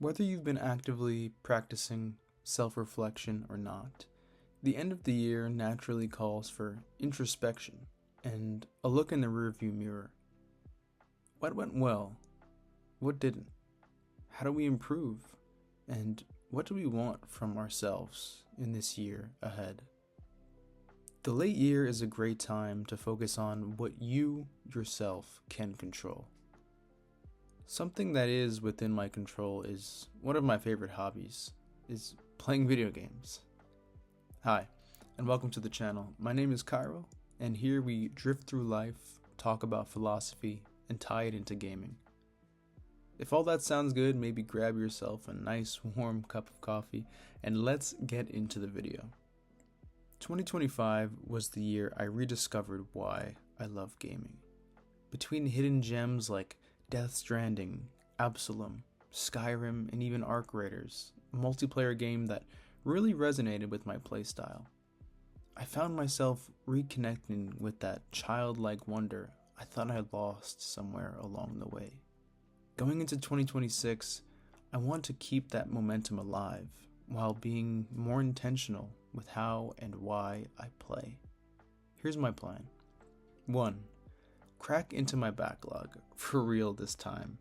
Whether you've been actively practicing self-reflection or not, the end of the year naturally calls for introspection and a look in the rearview mirror. What went well? What didn't? How do we improve? And what do we want from ourselves in this year ahead? The late year is a great time to focus on what you yourself can control. Something that is within my control is one of my favorite hobbies, is playing video games. Hi, and welcome to the channel. My name is Chiral, and here we drift through life, talk about philosophy, and tie it into gaming. If all that sounds good, maybe grab yourself a nice warm cup of coffee, and let's get into the video. 2025 was the year I rediscovered why I love gaming. Between hidden gems like Death Stranding, Absalom, Skyrim, and even Arc Raiders, a multiplayer game that really resonated with my playstyle, I found myself reconnecting with that childlike wonder I thought I lost somewhere along the way. Going into 2026, I want to keep that momentum alive while being more intentional with how and why I play. Here's my plan. 1. Crack into my backlog, for real this time,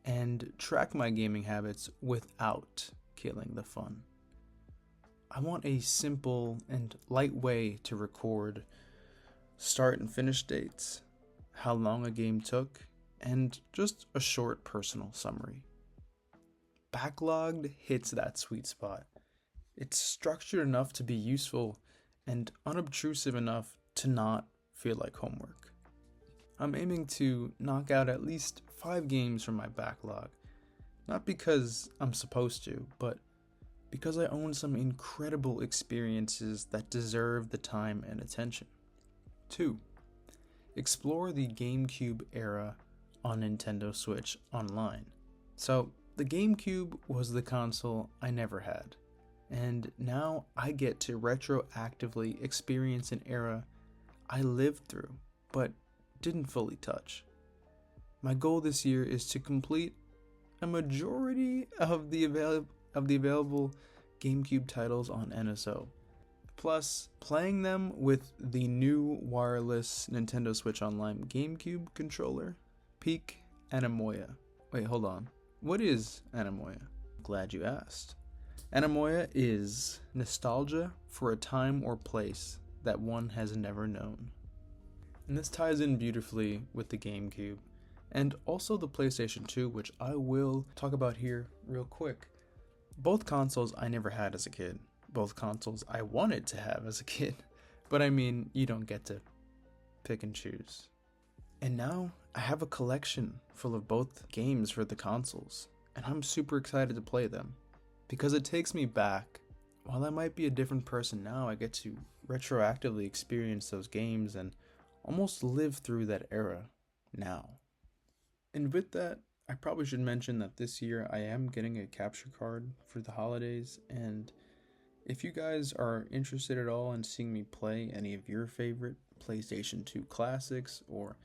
and track my gaming habits without killing the fun. I want a simple and light way to record start and finish dates, how long a game took, and just a short personal summary. Backlogged hits that sweet spot. It's structured enough to be useful and unobtrusive enough to not feel like homework. I'm aiming to knock out at least 5 games from my backlog, not because I'm supposed to, but because I own some incredible experiences that deserve the time and attention. 2. Explore the GameCube era on Nintendo Switch online. So, the GameCube was the console I never had, and now I get to retroactively experience an era I lived through, but didn't fully touch. My goal this year is to complete a majority of the available GameCube titles on NSO, plus playing them with the new wireless Nintendo Switch Online GameCube controller, Peak Anemoia. Wait, hold on. What is Anemoia? Glad you asked. Anemoia is nostalgia for a time or place that one has never known. And this ties in beautifully with the GameCube, and also the PlayStation 2, which I will talk about here real quick. Both consoles I never had as a kid. Both consoles I wanted to have as a kid. But I mean, you don't get to pick and choose. And now I have a collection full of both games for the consoles, and I'm super excited to play them, because it takes me back. While I might be a different person now, I get to retroactively experience those games and almost live through that era now. And with that, I probably should mention that this year I am getting a capture card for the holidays, and if you guys are interested at all in seeing me play any of your favorite PlayStation 2 classics or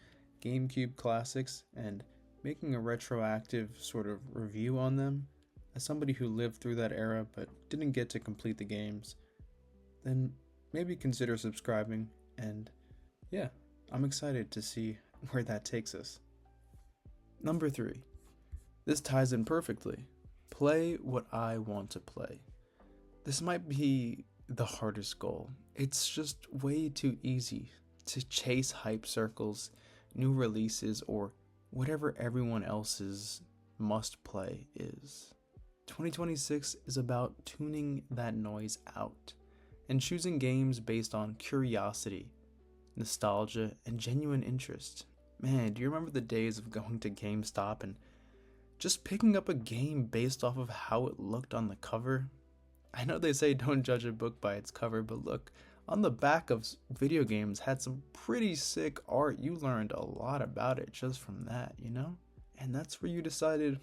GameCube classics and making a retroactive sort of review on them, as somebody who lived through that era but didn't get to complete the games, then maybe consider subscribing, and yeah, I'm excited to see where that takes us. Number 3. This ties in perfectly. Play what I want to play. This might be the hardest goal. It's just way too easy to chase hype circles, new releases, or whatever everyone else's must play is. 2026 is about tuning that noise out and choosing games based on curiosity, nostalgia, and genuine interest. Man, do you remember the days of going to GameStop and just picking up a game based off of how it looked on the cover? I know they say don't judge a book by its cover, but look, on the back of video games had some pretty sick art. You learned a lot about it just from that, you know? And that's where you decided,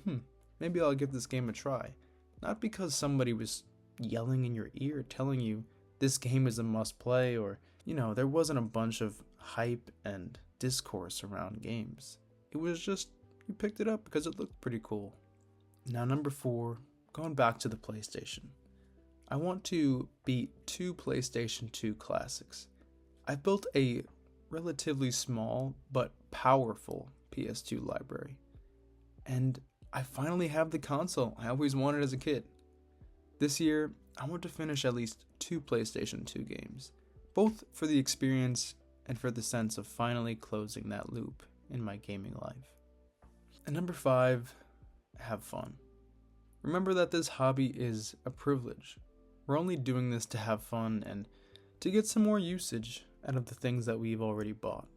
maybe I'll give this game a try. Not because somebody was yelling in your ear telling you this game is a must play, or, there wasn't a bunch of hype and discourse around games. It was just, you picked it up because it looked pretty cool. Now, number 4 going back to the PlayStation. I want to beat 2 PlayStation 2 classics. I've built a relatively small but powerful PS2 library. And I finally have the console I always wanted as a kid. This year, I want to finish at least 2 PlayStation 2 games, both for the experience and for the sense of finally closing that loop in my gaming life. And number 5, have fun. Remember that this hobby is a privilege. We're only doing this to have fun and to get some more usage out of the things that we've already bought.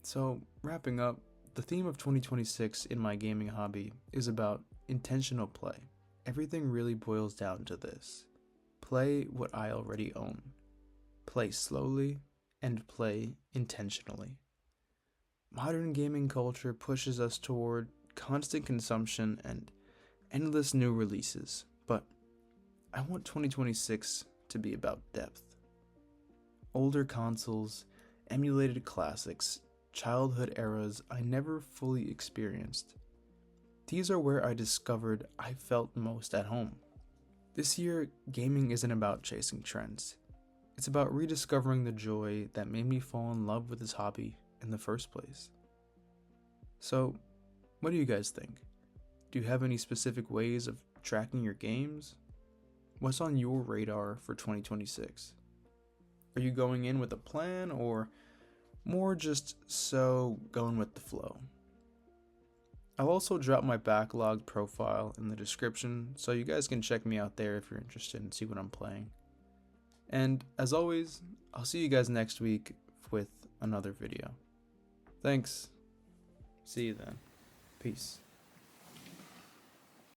So, wrapping up, the theme of 2026 in my gaming hobby is about intentional play. Everything really boils down to this. Play what I already own. Play slowly and play intentionally. Modern gaming culture pushes us toward constant consumption and endless new releases, but I want 2026 to be about depth. Older consoles, emulated classics, childhood eras I never fully experienced. These are where I discovered I felt most at home. This year, gaming isn't about chasing trends. It's about rediscovering the joy that made me fall in love with this hobby in the first place. So, what do you guys think? Do you have any specific ways of tracking your games? What's on your radar for 2026? Are you going in with a plan or more just going with the flow? I'll also drop my backlog profile in the description so you guys can check me out there if you're interested and see what I'm playing. And as always, I'll see you guys next week with another video. Thanks. See you then. Peace.